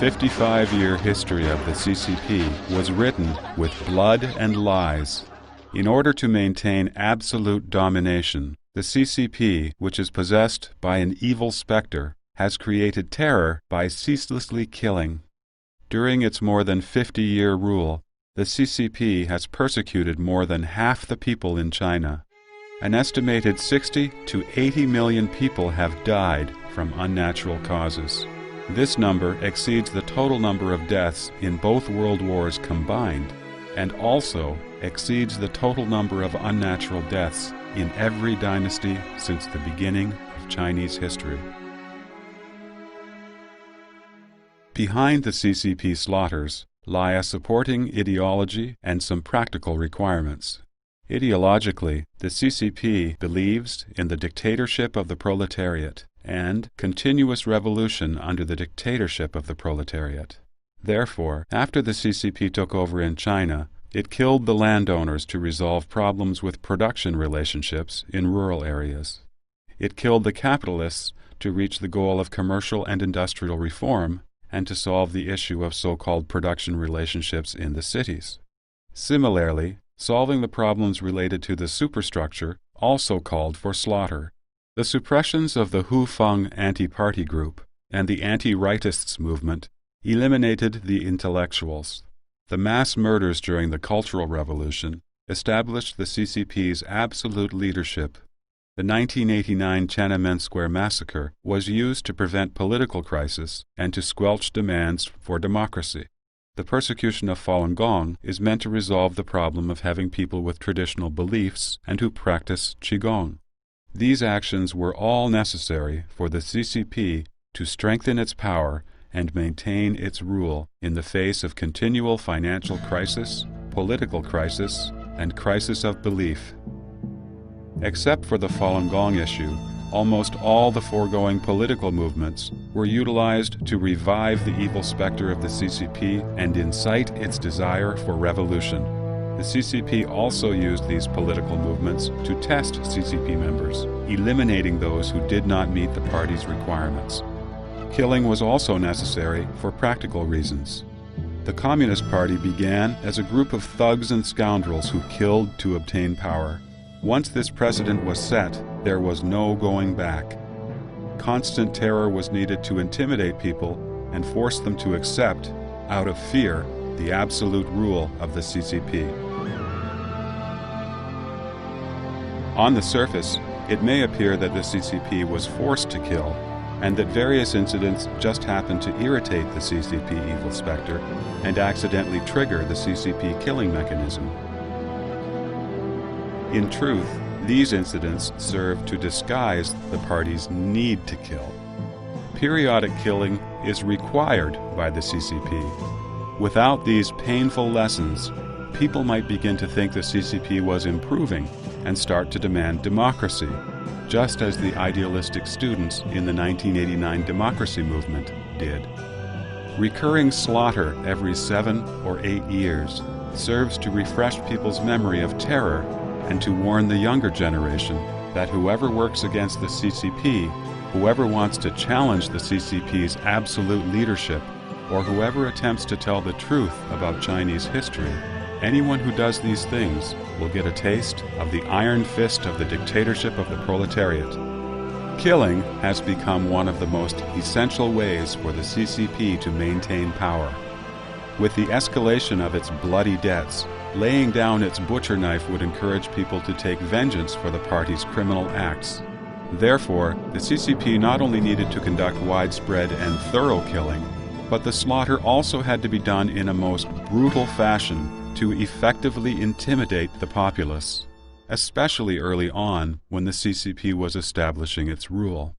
55-year history of the CCP was written with blood and lies. In order to maintain absolute domination, the CCP, which is possessed by an evil specter, has created terror by ceaselessly killing. During its more than 50-year rule, the CCP has persecuted more than half the people in China. An estimated 60 to 80 million people have died from unnatural causes. This number exceeds the total number of deaths in both world wars combined, and also exceeds the total number of unnatural deaths in every dynasty since the beginning of Chinese history. Behind the CCP slaughters lie a supporting ideology and some practical requirements. Ideologically, the CCP believes in the dictatorship of the proletariat and continuous revolution under the dictatorship of the proletariat. Therefore, after the CCP took over in China, it killed the landowners to resolve problems with production relationships in rural areas. It killed the capitalists to reach the goal of commercial and industrial reform and to solve the issue of so-called production relationships in the cities. Similarly, solving the problems related to the superstructure also called for slaughter. The suppressions of the Hu Feng anti-party group and the anti-rightists movement eliminated the intellectuals. The mass murders during the Cultural Revolution established the CCP's absolute leadership. The 1989 Tiananmen Square massacre was used to prevent political crisis and to squelch demands for democracy. The persecution of Falun Gong is meant to resolve the problem of having people with traditional beliefs and who practice Qigong. These actions were all necessary for the CCP to strengthen its power and maintain its rule in the face of continual financial crisis, political crisis, and crisis of belief. Except for the Falun Gong issue, almost all the foregoing political movements were utilized to revive the evil specter of the CCP and incite its desire for revolution. The CCP also used these political movements to test CCP members, eliminating those who did not meet the party's requirements. Killing was also necessary for practical reasons. The Communist Party began as a group of thugs and scoundrels who killed to obtain power. Once this precedent was set, there was no going back. Constant terror was needed to intimidate people and force them to accept, out of fear, the absolute rule of the CCP. On the surface, it may appear that the CCP was forced to kill, and that various incidents just happened to irritate the CCP evil specter and accidentally trigger the CCP killing mechanism. In truth, these incidents serve to disguise the party's need to kill. Periodic killing is required by the CCP. Without these painful lessons, people might begin to think the CCP was improving and start to demand democracy, just as the idealistic students in the 1989 democracy movement did. Recurring slaughter every 7 or 8 years serves to refresh people's memory of terror and to warn the younger generation that whoever works against the CCP, whoever wants to challenge the CCP's absolute leadership, or whoever attempts to tell the truth about Chinese history, anyone who does these things will get a taste of the iron fist of the dictatorship of the proletariat. Killing has become one of the most essential ways for the CCP to maintain power. With the escalation of its bloody debts, laying down its butcher knife would encourage people to take vengeance for the party's criminal acts. Therefore, the CCP not only needed to conduct widespread and thorough killing, but the slaughter also had to be done in a most brutal fashion to effectively intimidate the populace, especially early on when the CCP was establishing its rule.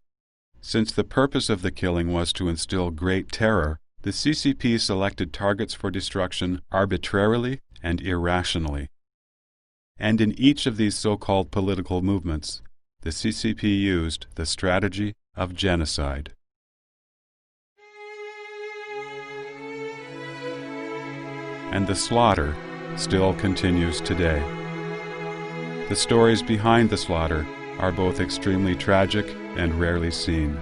Since the purpose of the killing was to instill great terror, the CCP selected targets for destruction arbitrarily and irrationally. And in each of these so-called political movements, the CCP used the strategy of genocide. And the slaughter still continues today. The stories behind the slaughter are both extremely tragic and rarely seen.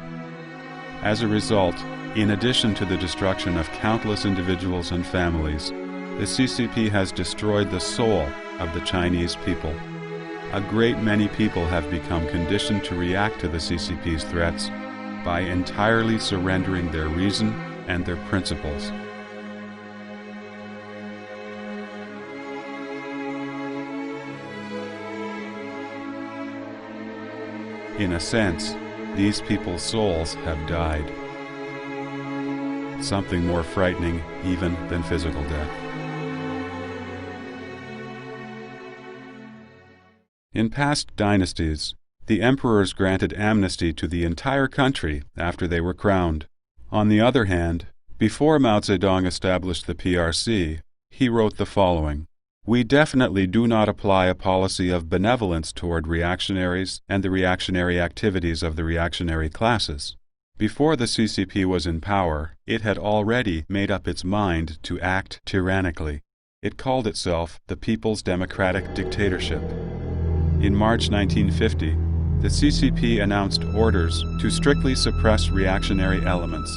As a result, In addition to the destruction of countless individuals and families, the CCP has destroyed the soul of the Chinese people. A great many people have become conditioned to react to the CCP's threats by entirely surrendering their reason and their principles. In a sense, these people's souls have died. Something more frightening even than physical death. In past dynasties, the emperors granted amnesty to the entire country after they were crowned. On the other hand, before Mao Zedong established the PRC, he wrote the following: "We definitely do not apply a policy of benevolence toward reactionaries and the reactionary activities of the reactionary classes." Before the CCP was in power, it had already made up its mind to act tyrannically. It called itself the People's Democratic Dictatorship. In March 1950, the CCP announced orders to strictly suppress reactionary elements.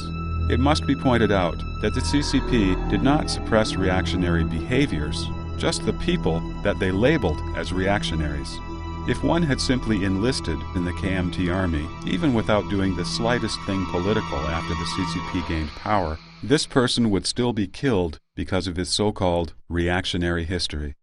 It must be pointed out that the CCP did not suppress reactionary behaviors, just the people that they labeled as reactionaries. If one had simply enlisted in the KMT army, even without doing the slightest thing political after the CCP gained power, this person would still be killed because of his so-called reactionary history.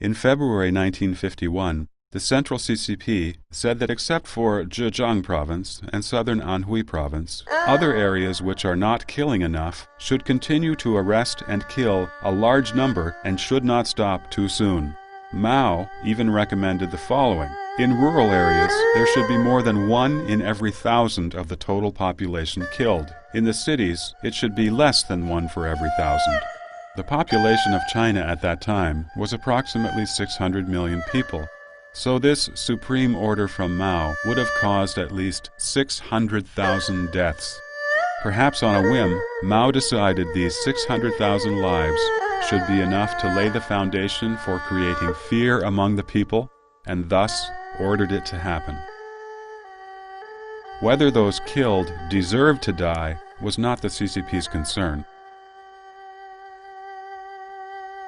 In February 1951, the Central CCP said that except for Zhejiang Province and Southern Anhui Province, other areas which are not killing enough should continue to arrest and kill a large number and should not stop too soon. Mao even recommended the following: in rural areas, there should be more than 1 in every 1,000 of the total population killed. In the cities, it should be less than 1 for every 1,000. The population of China at that time was approximately 600 million people. So this supreme order from Mao would have caused at least 600,000 deaths. Perhaps on a whim, Mao decided these 600,000 lives should be enough to lay the foundation for creating fear among the people, and thus ordered it to happen. Whether those killed deserved to die was not the CCP's concern.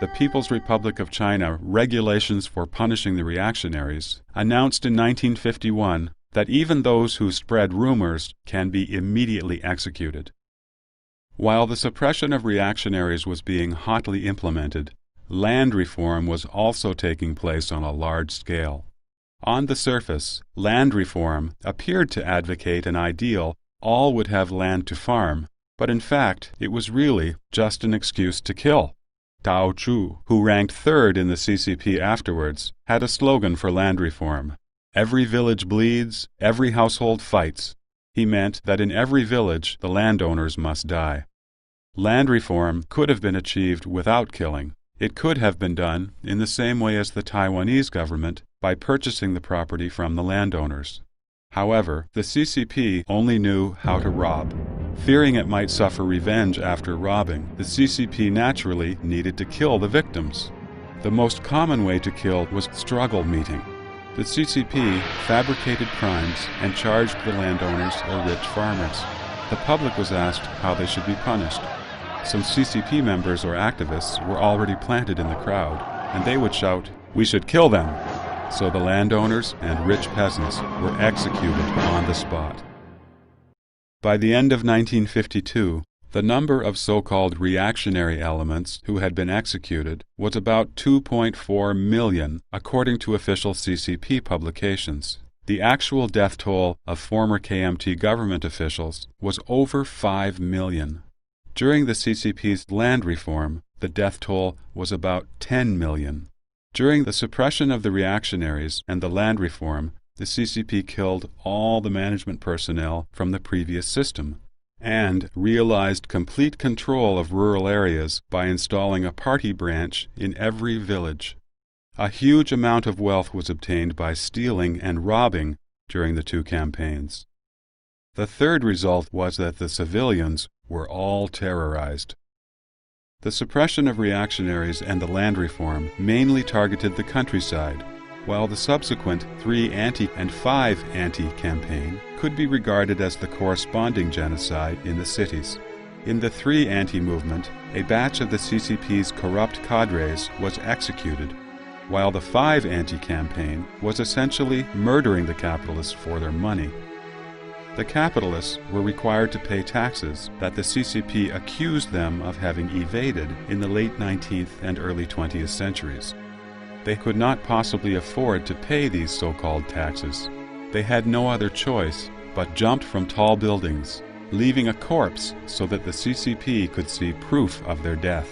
The People's Republic of China Regulations for Punishing the Reactionaries announced in 1951 that even those who spread rumors can be immediately executed. While the suppression of reactionaries was being hotly implemented, land reform was also taking place on a large scale. On the surface, land reform appeared to advocate an ideal all would have land to farm, but in fact it was really just an excuse to kill. Dao Zhu, who ranked third in the CCP afterwards, had a slogan for land reform: "Every village bleeds, every household fights." He meant that in every village the landowners must die. Land reform could have been achieved without killing. It could have been done in the same way as the Taiwanese government, by purchasing the property from the landowners. However, the CCP only knew how to rob. Fearing it might suffer revenge after robbing, the CCP naturally needed to kill the victims. The most common way to kill was struggle meeting. The CCP fabricated crimes and charged the landowners or rich farmers. The public was asked how they should be punished. Some CCP members or activists were already planted in the crowd, and they would shout, "We should kill them!" So the landowners and rich peasants were executed on the spot. By the end of 1952, the number of so-called reactionary elements who had been executed was about 2.4 million, according to official CCP publications. The actual death toll of former KMT government officials was over 5 million. During the CCP's land reform, the death toll was about 10 million. During the suppression of the reactionaries and the land reform, the CCP killed all the management personnel from the previous system and realized complete control of rural areas by installing a party branch in every village. A huge amount of wealth was obtained by stealing and robbing during the two campaigns. The third result was that the civilians were all terrorized. The suppression of reactionaries and the land reform mainly targeted the countryside, while the subsequent 3 anti and 5 anti campaign could be regarded as the corresponding genocide in the cities. In the 3 anti-movement, a batch of the CCP's corrupt cadres was executed, while the 5 anti-campaign was essentially murdering the capitalists for their money. The capitalists were required to pay taxes that the CCP accused them of having evaded in the late 19th and early 20th centuries. They could not possibly afford to pay these so-called taxes. They had no other choice but jumped from tall buildings, leaving a corpse so that the CCP could see proof of their death.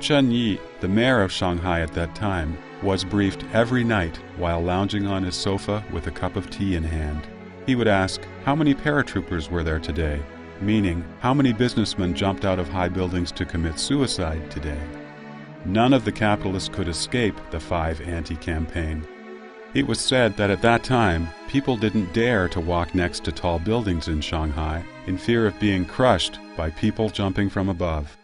Chen Yi, the mayor of Shanghai at that time, was briefed every night while lounging on his sofa with a cup of tea in hand. He would ask, how many paratroopers were there today? Meaning, how many businessmen jumped out of high buildings to commit suicide today? None of the capitalists could escape the 5 anti-campaign. It was said that at that time, people didn't dare to walk next to tall buildings in Shanghai in fear of being crushed by people jumping from above.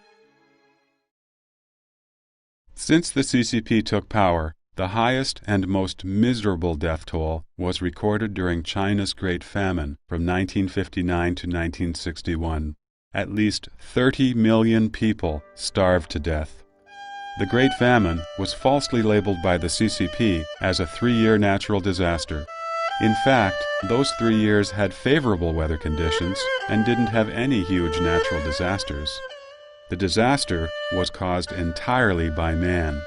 Since the CCP took power, the highest and most miserable death toll was recorded during China's Great Famine from 1959 to 1961. At least 30 million people starved to death. The Great Famine was falsely labeled by the CCP as a 3-year natural disaster. In fact, those 3 years had favorable weather conditions and didn't have any huge natural disasters. The disaster was caused entirely by man.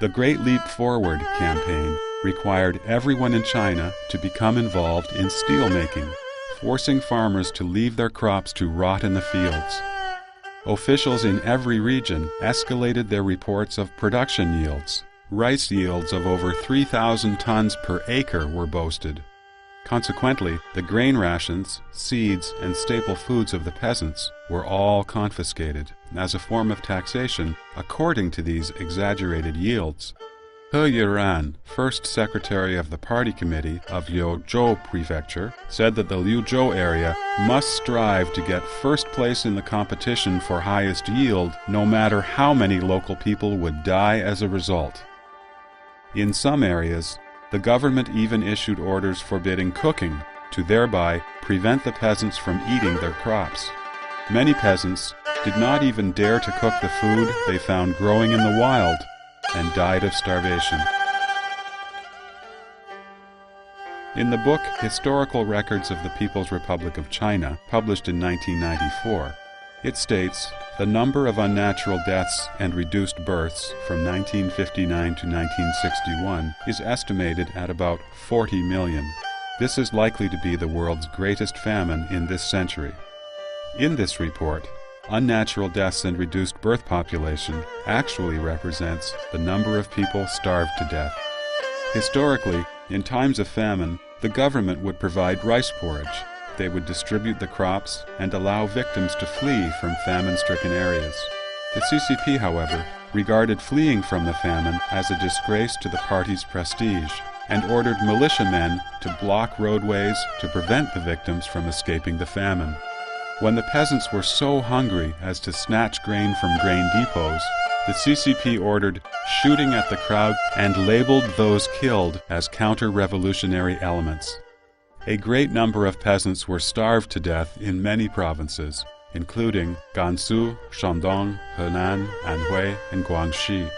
The Great Leap Forward campaign required everyone in China to become involved in steelmaking, forcing farmers to leave their crops to rot in the fields. Officials in every region escalated their reports of production yields. Rice yields of over 3,000 tons per acre were boasted. Consequently, the grain rations, seeds, and staple foods of the peasants were all confiscated as a form of taxation according to these exaggerated yields. He Yiran, first secretary of the party committee of Liuzhou Prefecture, said that the Liuzhou area must strive to get first place in the competition for highest yield, no matter how many local people would die as a result. In some areas, the government even issued orders forbidding cooking to thereby prevent the peasants from eating their crops. Many peasants did not even dare to cook the food they found growing in the wild and died of starvation. In the book Historical Records of the People's Republic of China, published in 1994, it states the number of unnatural deaths and reduced births from 1959 to 1961 is estimated at about 40 million. This is likely to be the world's greatest famine in this century. In this report, unnatural deaths and reduced birth population actually represents the number of people starved to death. Historically, in times of famine, the government would provide rice porridge. They would distribute the crops and allow victims to flee from famine-stricken areas. The CCP, however, regarded fleeing from the famine as a disgrace to the party's prestige and ordered militiamen to block roadways to prevent the victims from escaping the famine. When the peasants were so hungry as to snatch grain from grain depots, the CCP ordered shooting at the crowd and labeled those killed as counter-revolutionary elements. A great number of peasants were starved to death in many provinces, including Gansu, Shandong, Henan, Anhui, and Guangxi.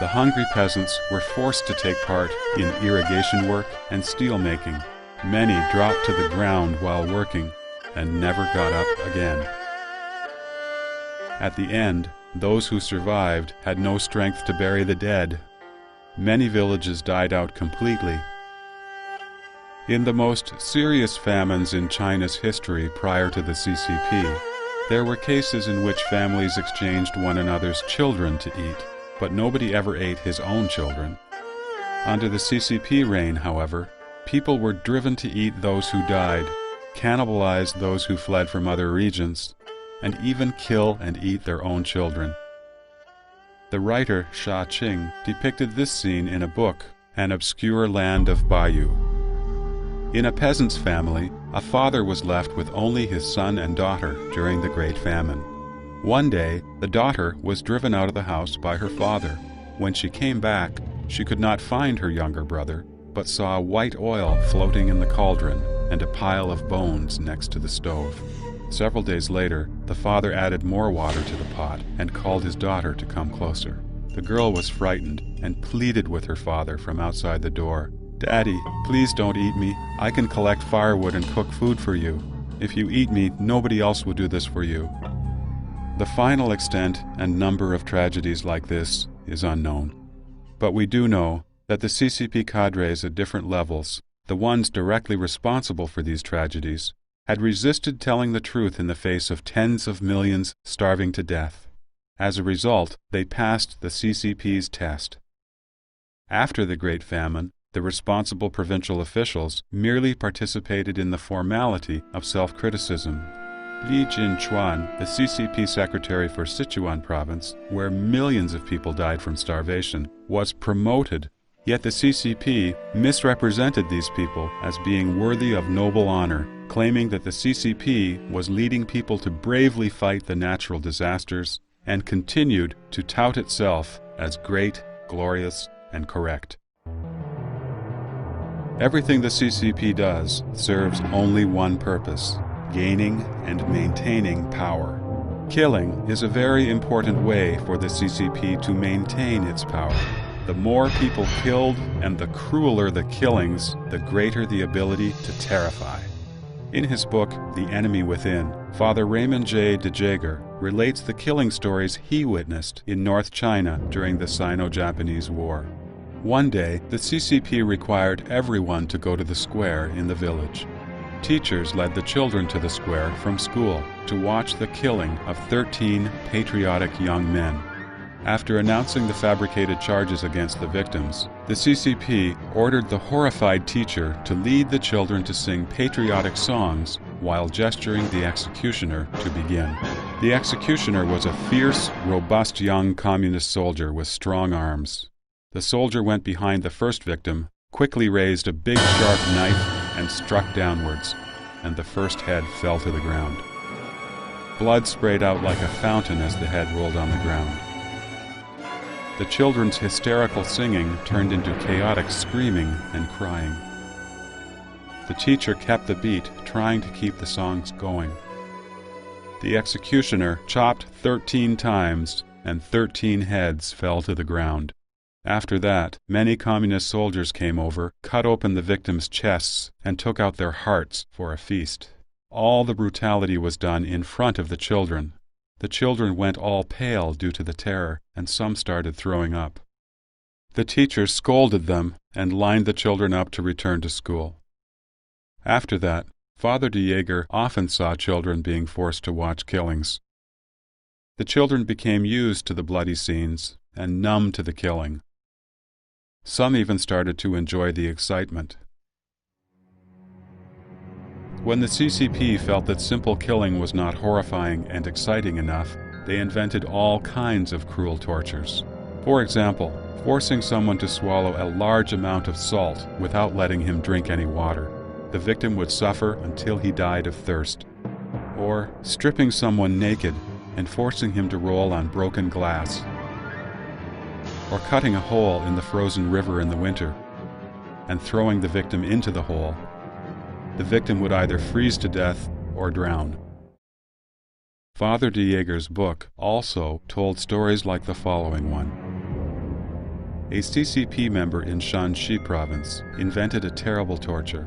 The hungry peasants were forced to take part in irrigation work and steel making. Many dropped to the ground while working and never got up again. At the end, those who survived had no strength to bury the dead. Many villages died out completely. In the most serious famines in China's history prior to the CCP, there were cases in which families exchanged one another's children to eat, but nobody ever ate his own children. Under the CCP reign, however, people were driven to eat those who died, cannibalize those who fled from other regions, and even kill and eat their own children. The writer Sha Qing depicted this scene in a book, An Obscure Land of Bayou. In a peasant's family, a father was left with only his son and daughter during the Great Famine. One day, the daughter was driven out of the house by her father. When she came back, she could not find her younger brother, but saw white oil floating in the cauldron and a pile of bones next to the stove. Several days later, the father added more water to the pot and called his daughter to come closer. The girl was frightened and pleaded with her father from outside the door. "Daddy, please don't eat me. I can collect firewood and cook food for you. If you eat me, nobody else will do this for you." The final extent and number of tragedies like this is unknown. But we do know that the CCP cadres at different levels, the ones directly responsible for these tragedies, had resisted telling the truth in the face of tens of millions starving to death. As a result, they passed the CCP's test. After the Great Famine, the responsible provincial officials merely participated in the formality of self-criticism. Li Jinchuan, the CCP secretary for Sichuan province, where millions of people died from starvation, was promoted. Yet the CCP misrepresented these people as being worthy of noble honor, claiming that the CCP was leading people to bravely fight the natural disasters and continued to tout itself as great, glorious, and correct. Everything the CCP does serves only one purpose: gaining and maintaining power. Killing is a very important way for the CCP to maintain its power. The more people killed and the crueler the killings, the greater the ability to terrify. In his book, The Enemy Within, Father Raymond J. de Jager relates the killing stories he witnessed in North China during the Sino-Japanese War. One day, the CCP required everyone to go to the square in the village. Teachers led the children to the square from school to watch the killing of 13 patriotic young men. After announcing the fabricated charges against the victims, the CCP ordered the horrified teacher to lead the children to sing patriotic songs while gesturing the executioner to begin. The executioner was a fierce, robust young communist soldier with strong arms. The soldier went behind the first victim, quickly raised a big sharp knife, and struck downwards, and the first head fell to the ground. Blood sprayed out like a fountain as the head rolled on the ground. The children's hysterical singing turned into chaotic screaming and crying. The teacher kept the beat, trying to keep the songs going. The executioner chopped 13 times, and 13 heads fell to the ground. After that, many communist soldiers came over, cut open the victims' chests, and took out their hearts for a feast. All the brutality was done in front of the children. The children went all pale due to the terror, and some started throwing up. The teachers scolded them and lined the children up to return to school. After that, Father de Jager often saw children being forced to watch killings. The children became used to the bloody scenes and numb to the killing. Some even started to enjoy the excitement. When the CCP felt that simple killing was not horrifying and exciting enough, they invented all kinds of cruel tortures. For example, forcing someone to swallow a large amount of salt without letting him drink any water. The victim would suffer until he died of thirst. Or stripping someone naked and forcing him to roll on broken glass. Or cutting a hole in the frozen river in the winter and throwing the victim into the hole. The victim would either freeze to death or drown. Father de Jager's book also told stories like the following one. A CCP member in Shanxi province invented a terrible torture.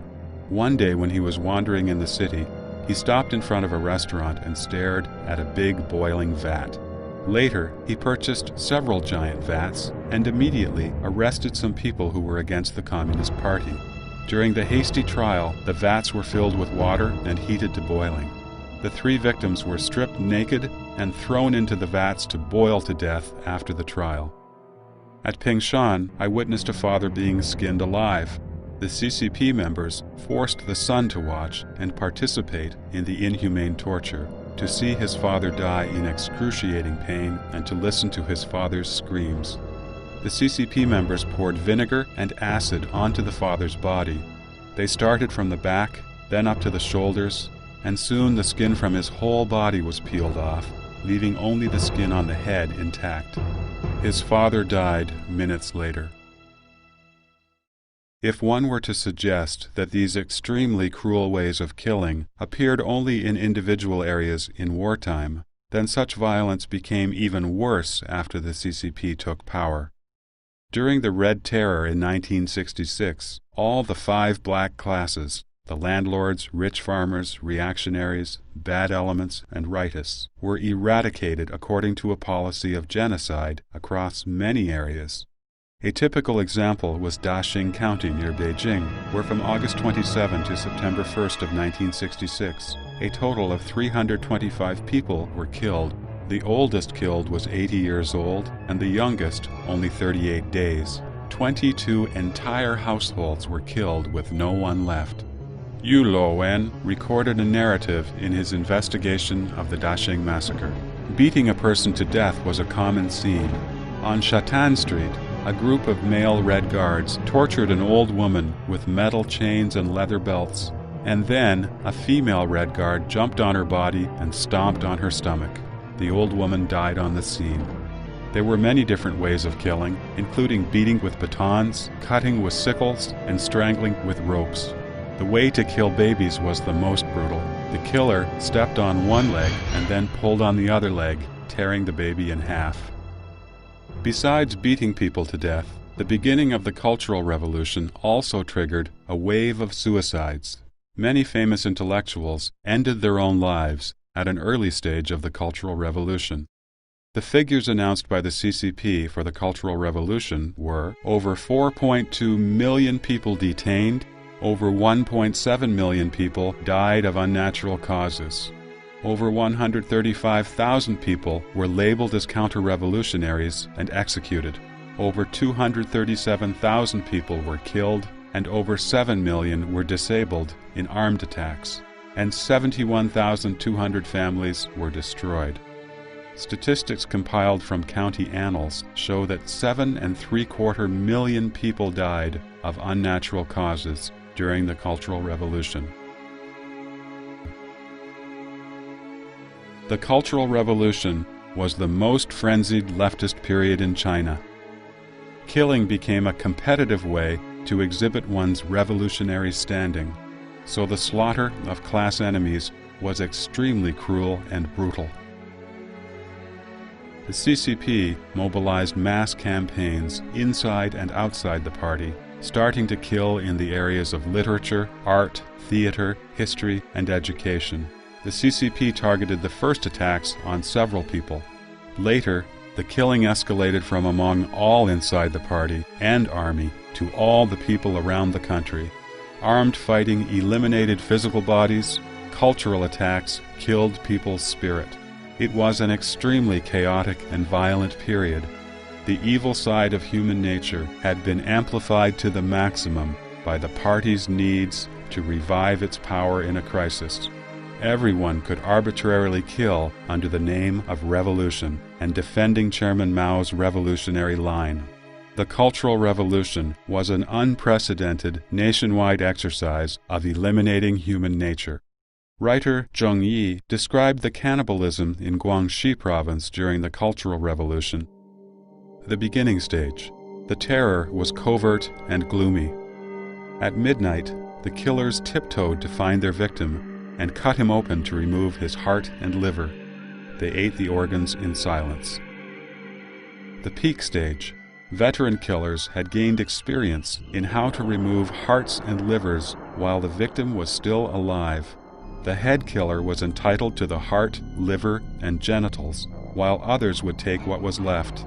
One day when he was wandering in the city, he stopped in front of a restaurant and stared at a big boiling vat. Later, he purchased several giant vats and immediately arrested some people who were against the Communist Party. During the hasty trial, the vats were filled with water and heated to boiling. The 3 victims were stripped naked and thrown into the vats to boil to death after the trial. At Pingshan, I witnessed a father being skinned alive. The CCP members forced the son to watch and participate in the inhumane torture, to see his father die in excruciating pain and to listen to his father's screams. The CCP members poured vinegar and acid onto the father's body. They started from the back, then up to the shoulders, and soon the skin from his whole body was peeled off, leaving only the skin on the head intact. His father died minutes later. If one were to suggest that these extremely cruel ways of killing appeared only in individual areas in wartime, then such violence became even worse after the CCP took power. During the Red Terror in 1966, all the 5 black classes, the landlords, rich farmers, reactionaries, bad elements, and rightists, were eradicated according to a policy of genocide across many areas. A typical example was Daxing County near Beijing, where from August 27 to September 1st of 1966, a total of 325 people were killed. The oldest killed was 80 years old, and the youngest only 38 days. 22 entire households were killed with no one left. Yu Luowen recorded a narrative in his investigation of the Daxing massacre. Beating a person to death was a common scene. On Shatan Street, a group of male Red Guards tortured an old woman with metal chains and leather belts, and then a female Red Guard jumped on her body and stomped on her stomach. The old woman died on the scene. There were many different ways of killing, including beating with batons, cutting with sickles, and strangling with ropes. The way to kill babies was the most brutal. The killer stepped on one leg and then pulled on the other leg, tearing the baby in half. Besides beating people to death, the beginning of the Cultural Revolution also triggered a wave of suicides. Many famous intellectuals ended their own lives at an early stage of the Cultural Revolution. The figures announced by the CCP for the Cultural Revolution were over 4.2 million people detained, over 1.7 million people died of unnatural causes. Over 135,000 people were labeled as counter-revolutionaries and executed. Over 237,000 people were killed, and over 7 million were disabled in armed attacks, and 71,200 families were destroyed. Statistics compiled from county annals show that 7.75 million people died of unnatural causes during the Cultural Revolution. The Cultural Revolution was the most frenzied leftist period in China. Killing became a competitive way to exhibit one's revolutionary standing, so the slaughter of class enemies was extremely cruel and brutal. The CCP mobilized mass campaigns inside and outside the party, starting to kill in the areas of literature, art, theater, history, and education. The CCP targeted the first attacks on several people. Later, the killing escalated from among all inside the party and army to all the people around the country. Armed fighting eliminated physical bodies, cultural attacks killed people's spirit. It was an extremely chaotic and violent period. The evil side of human nature had been amplified to the maximum by the party's needs to revive its power in a crisis. Everyone could arbitrarily kill under the name of revolution and defending Chairman Mao's revolutionary line. The Cultural Revolution was an unprecedented nationwide exercise of eliminating human nature. Writer Zheng Yi described the cannibalism in Guangxi province during the Cultural Revolution. The beginning stage. The terror was covert and gloomy. At midnight, the killers tiptoed to find their victim and cut him open to remove his heart and liver. They ate the organs in silence. The peak stage. Veteran killers had gained experience in how to remove hearts and livers while the victim was still alive. The head killer was entitled to the heart, liver, and genitals, while others would take what was left.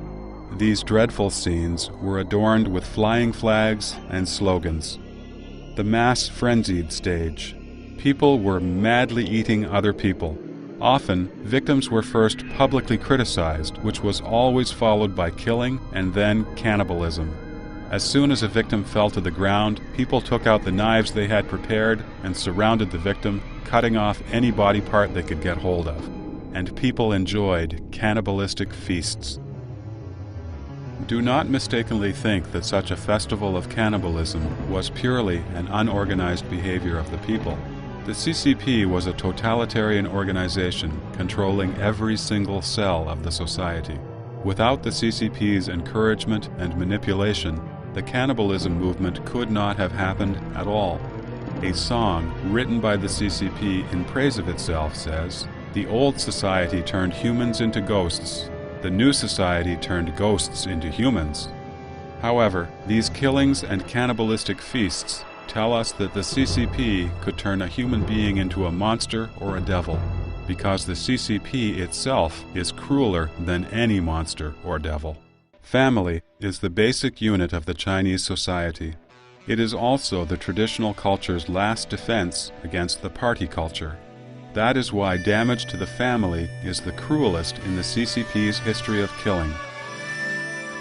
These dreadful scenes were adorned with flying flags and slogans. The mass frenzied stage. People were madly eating other people. Often, victims were first publicly criticized, which was always followed by killing and then cannibalism. As soon as a victim fell to the ground, people took out the knives they had prepared and surrounded the victim, cutting off any body part they could get hold of. And people enjoyed cannibalistic feasts. Do not mistakenly think that such a festival of cannibalism was purely an unorganized behavior of the people. The CCP was a totalitarian organization controlling every single cell of the society. Without the CCP's encouragement and manipulation, the cannibalism movement could not have happened at all. A song written by the CCP in praise of itself says, "The old society turned humans into ghosts. The new society turned ghosts into humans." However, these killings and cannibalistic feasts tell us that the CCP could turn a human being into a monster or a devil, because the CCP itself is crueler than any monster or devil. Family is the basic unit of the Chinese society. It is also the traditional culture's last defense against the party culture. That is why damage to the family is the cruelest in the CCP's history of killing.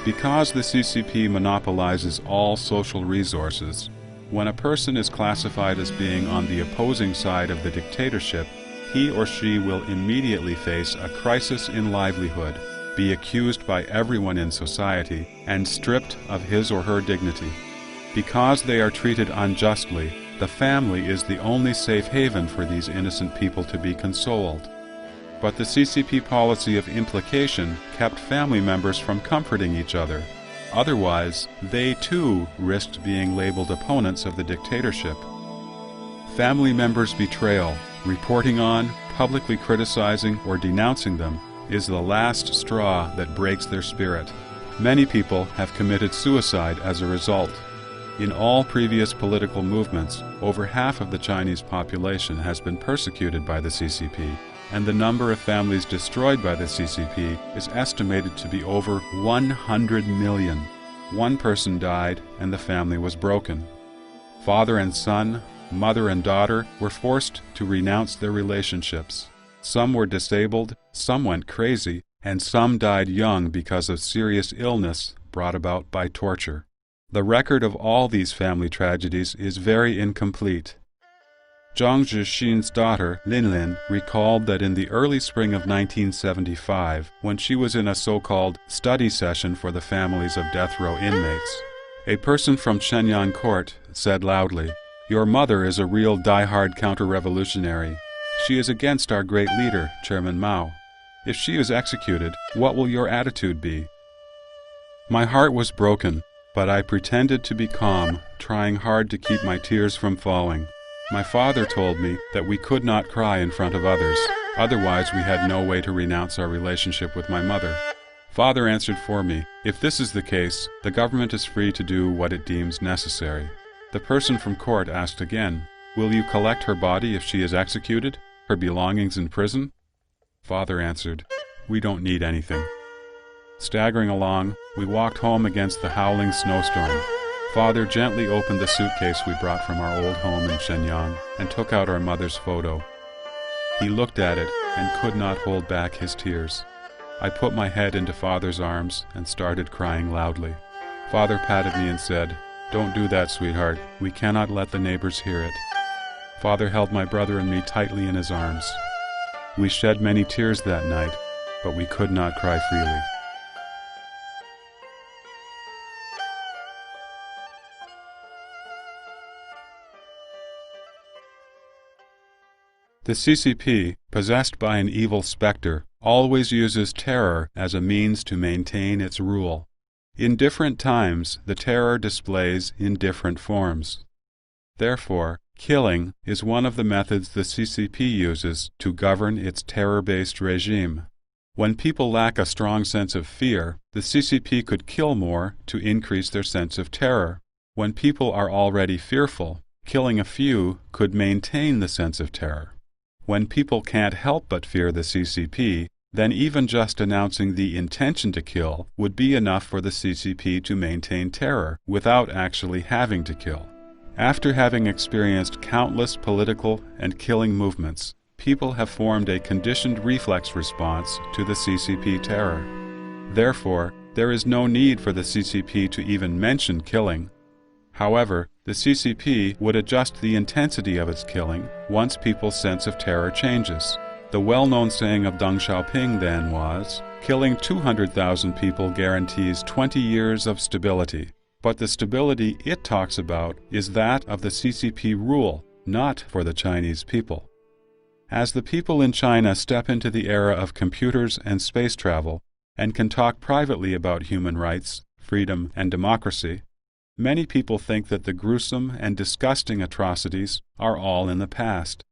Because the CCP monopolizes all social resources, when a person is classified as being on the opposing side of the dictatorship, he or she will immediately face a crisis in livelihood, be accused by everyone in society, and stripped of his or her dignity. Because they are treated unjustly, the family is the only safe haven for these innocent people to be consoled. But the CCP policy of implication kept family members from comforting each other. Otherwise, they too risked being labeled opponents of the dictatorship. Family members' betrayal, reporting on, publicly criticizing, or denouncing them, is the last straw that breaks their spirit. Many people have committed suicide as a result. In all previous political movements, over half of the Chinese population has been persecuted by the CCP, and the number of families destroyed by the CCP is estimated to be over 100 million. One person died and the family was broken. Father and son, mother and daughter were forced to renounce their relationships. Some were disabled, some went crazy, and some died young because of serious illness brought about by torture. The record of all these family tragedies is very incomplete. Zhang Zhixin's daughter, Linlin, recalled that in the early spring of 1975, when she was in a so-called study session for the families of death row inmates, a person from Shenyang court said loudly, "Your mother is a real die-hard counter-revolutionary. She is against our great leader, Chairman Mao. If she is executed, what will your attitude be?" My heart was broken, but I pretended to be calm, trying hard to keep my tears from falling. My father told me that we could not cry in front of others, otherwise we had no way to renounce our relationship with my mother. Father answered for me, "If this is the case, the government is free to do what it deems necessary." The person from court asked again, "Will you collect her body if she is executed? Her belongings in prison?" Father answered, "We don't need anything." Staggering along, we walked home against the howling snowstorm. Father gently opened the suitcase we brought from our old home in Shenyang and took out our mother's photo. He looked at it and could not hold back his tears. I put my head into Father's arms and started crying loudly. Father patted me and said, "Don't do that, sweetheart. We cannot let the neighbors hear it." Father held my brother and me tightly in his arms. We shed many tears that night, but we could not cry freely. The CCP, possessed by an evil specter, always uses terror as a means to maintain its rule. In different times, the terror displays in different forms. Therefore, killing is one of the methods the CCP uses to govern its terror-based regime. When people lack a strong sense of fear, the CCP could kill more to increase their sense of terror. When people are already fearful, killing a few could maintain the sense of terror. When people can't help but fear the CCP, then even just announcing the intention to kill would be enough for the CCP to maintain terror without actually having to kill. After having experienced countless political and killing movements, people have formed a conditioned reflex response to the CCP terror. Therefore, there is no need for the CCP to even mention killing. However, the CCP would adjust the intensity of its killing once people's sense of terror changes. The well-known saying of Deng Xiaoping then was, "Killing 200,000 people guarantees 20 years of stability." But the stability it talks about is that of the CCP rule, not for the Chinese people. As the people in China step into the era of computers and space travel, and can talk privately about human rights, freedom, and democracy, Many people think that the gruesome and disgusting atrocities are all in the past.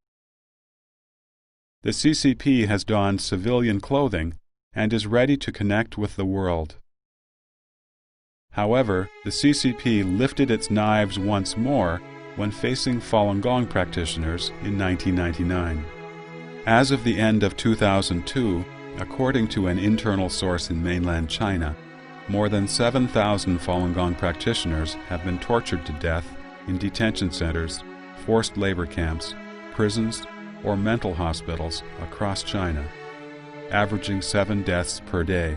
The CCP has donned civilian clothing and is ready to connect with the world. However, the CCP lifted its knives once more when facing Falun Gong practitioners in 1999. As of the end of 2002, according to an internal source in mainland China, more than 7,000 Falun Gong practitioners have been tortured to death in detention centers, forced labor camps, prisons, or mental hospitals across China, averaging 7 deaths per day.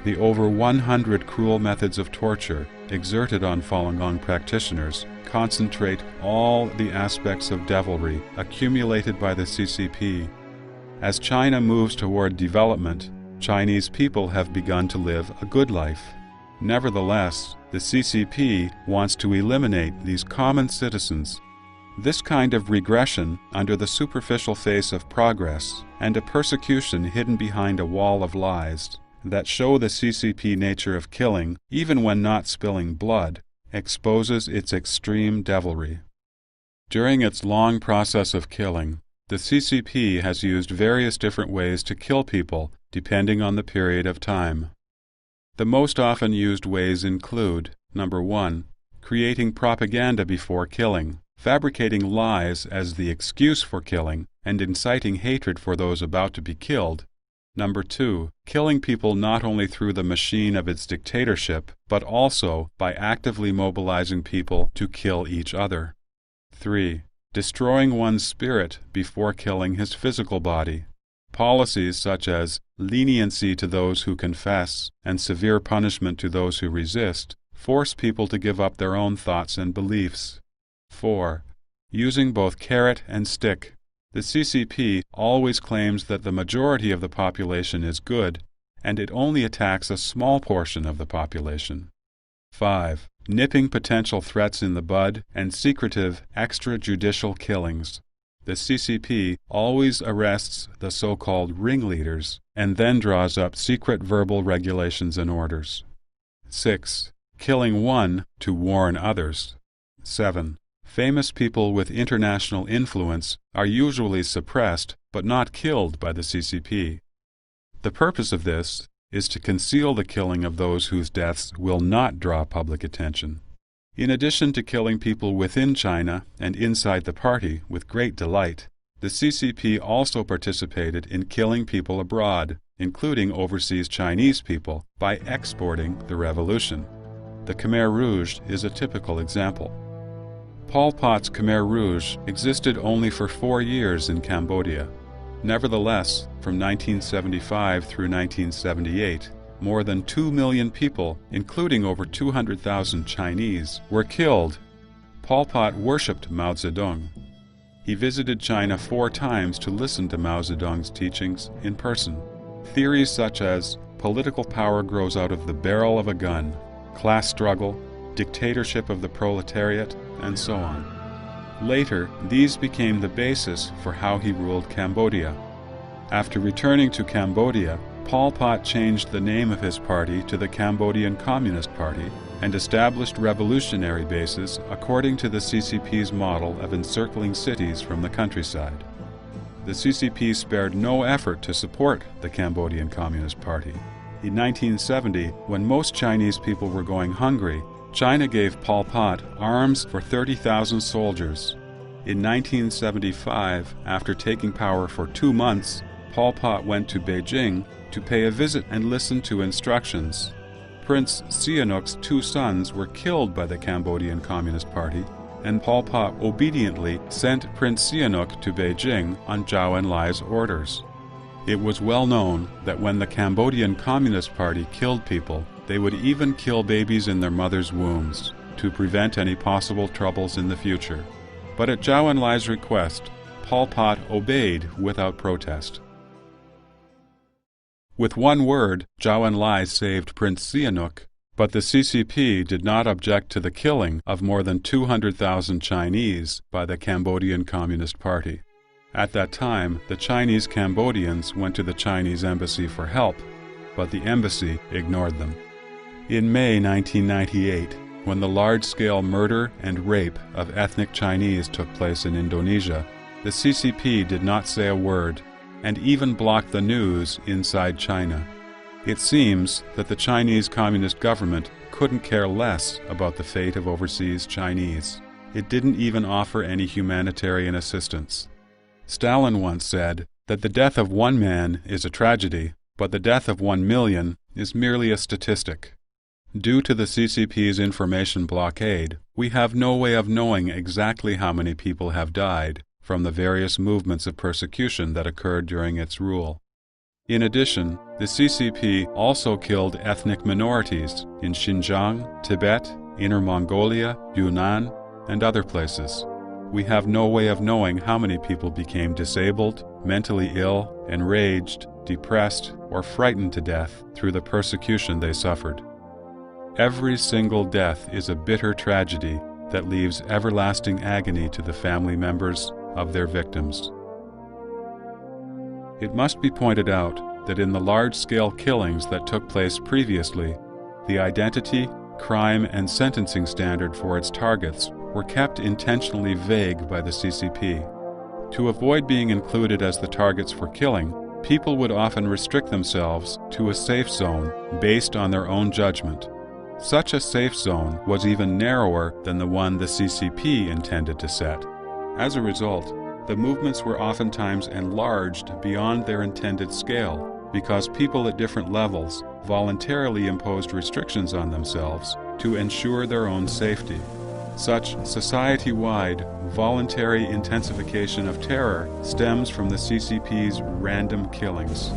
The over 100 cruel methods of torture exerted on Falun Gong practitioners concentrate all the aspects of devilry accumulated by the CCP. As China moves toward development, Chinese people have begun to live a good life. Nevertheless, the CCP wants to eliminate these common citizens. This kind of regression under the superficial face of progress and a persecution hidden behind a wall of lies that show the CCP nature of killing, even when not spilling blood, exposes its extreme devilry. During its long process of killing, the CCP has used various different ways to kill people depending on the period of time. The most often used ways include, number 1, creating propaganda before killing, fabricating lies as the excuse for killing and inciting hatred for those about to be killed. Number 2, killing people not only through the machine of its dictatorship, but also by actively mobilizing people to kill each other. 3, destroying one's spirit before killing his physical body. Policies such as leniency to those who confess and severe punishment to those who resist force people to give up their own thoughts and beliefs. 4. Using both carrot and stick. The CCP always claims that the majority of the population is good, and it only attacks a small portion of the population. 5. Nipping potential threats in the bud and secretive extrajudicial killings. The CCP always arrests the so-called ringleaders and then draws up secret verbal regulations and orders. 6. Killing one to warn others. 7. Famous people with international influence are usually suppressed but not killed by the CCP. The purpose of this is to conceal the killing of those whose deaths will not draw public attention. In addition to killing people within China and inside the party with great delight, the CCP also participated in killing people abroad, including overseas Chinese people, by exporting the revolution. The Khmer Rouge is a typical example. Pol Pot's Khmer Rouge existed only for 4 years in Cambodia. Nevertheless, from 1975 through 1978, more than 2 million people, including over 200,000 Chinese, were killed. Pol Pot worshipped Mao Zedong. He visited China 4 times to listen to Mao Zedong's teachings in person. Theories such as political power grows out of the barrel of a gun, class struggle, dictatorship of the proletariat, and so on. Later, these became the basis for how he ruled Cambodia. After returning to Cambodia, Pol Pot changed the name of his party to the Cambodian Communist Party and established revolutionary bases according to the CCP's model of encircling cities from the countryside. The CCP spared no effort to support the Cambodian Communist Party. In 1970, when most Chinese people were going hungry, China gave Pol Pot arms for 30,000 soldiers. In 1975, after taking power for 2 months, Pol Pot went to Beijing to pay a visit and listen to instructions. Prince Sihanouk's 2 sons were killed by the Cambodian Communist Party, and Pol Pot obediently sent Prince Sihanouk to Beijing on Zhou Enlai's orders. It was well known that when the Cambodian Communist Party killed people, they would even kill babies in their mothers' wombs to prevent any possible troubles in the future. But at Zhou Enlai's request, Pol Pot obeyed without protest. With one word, Zhou Enlai saved Prince Sihanouk, but the CCP did not object to the killing of more than 200,000 Chinese by the Cambodian Communist Party. At that time, the Chinese Cambodians went to the Chinese embassy for help, but the embassy ignored them. In May 1998, when the large-scale murder and rape of ethnic Chinese took place in Indonesia, the CCP did not say a word and even blocked the news inside China. It seems that the Chinese Communist government couldn't care less about the fate of overseas Chinese. It didn't even offer any humanitarian assistance. Stalin once said that the death of one man is a tragedy, but the death of 1 million is merely a statistic. Due to the CCP's information blockade, we have no way of knowing exactly how many people have died from the various movements of persecution that occurred during its rule. In addition, the CCP also killed ethnic minorities in Xinjiang, Tibet, Inner Mongolia, Yunnan, and other places. We have no way of knowing how many people became disabled, mentally ill, enraged, depressed, or frightened to death through the persecution they suffered. Every single death is a bitter tragedy that leaves everlasting agony to the family members of their victims. It must be pointed out that in the large-scale killings that took place previously, the identity, crime, and sentencing standard for its targets were kept intentionally vague by the CCP. To avoid being included as the targets for killing, people would often restrict themselves to a safe zone based on their own judgment. Such a safe zone was even narrower than the one the CCP intended to set. As a result, the movements were oftentimes enlarged beyond their intended scale because people at different levels voluntarily imposed restrictions on themselves to ensure their own safety. Such society-wide, voluntary intensification of terror stems from the CCP's random killings.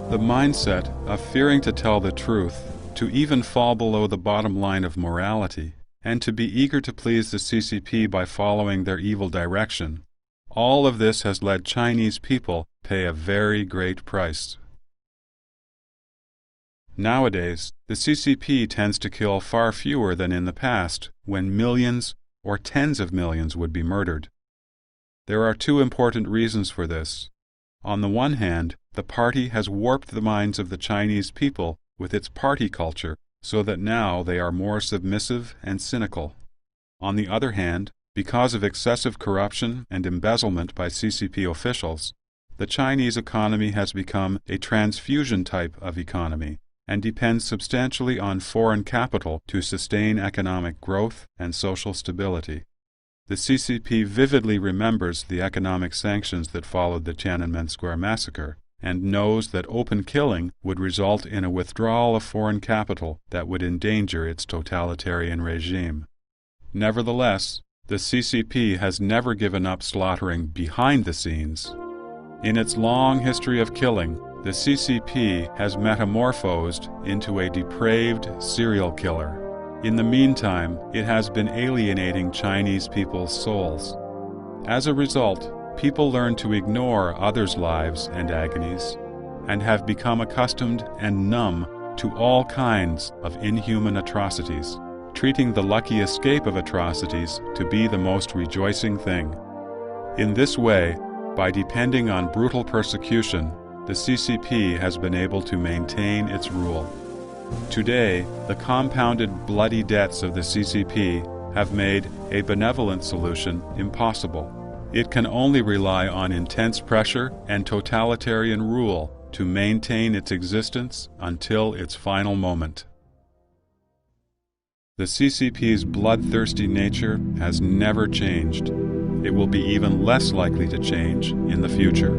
The mindset of fearing to tell the truth, to even fall below the bottom line of morality, and to be eager to please the CCP by following their evil direction, all of this has led Chinese people pay a very great price. Nowadays, the CCP tends to kill far fewer than in the past, when millions or tens of millions would be murdered. There are two important reasons for this. On the one hand, the party has warped the minds of the Chinese people with its party culture so that now they are more submissive and cynical. On the other hand, because of excessive corruption and embezzlement by CCP officials, the Chinese economy has become a transfusion type of economy and depends substantially on foreign capital to sustain economic growth and social stability. The CCP vividly remembers the economic sanctions that followed the Tiananmen Square massacre and knows that open killing would result in a withdrawal of foreign capital that would endanger its totalitarian regime. Nevertheless, the CCP has never given up slaughtering behind the scenes. In its long history of killing, the CCP has metamorphosed into a depraved serial killer. In the meantime, it has been alienating Chinese people's souls. As a result, people learn to ignore others' lives and agonies, and have become accustomed and numb to all kinds of inhuman atrocities, treating the lucky escape of atrocities to be the most rejoicing thing. In this way, by depending on brutal persecution, the CCP has been able to maintain its rule. Today, the compounded bloody debts of the CCP have made a benevolent solution impossible. It can only rely on intense pressure and totalitarian rule to maintain its existence until its final moment. The CCP's bloodthirsty nature has never changed. It will be even less likely to change in the future.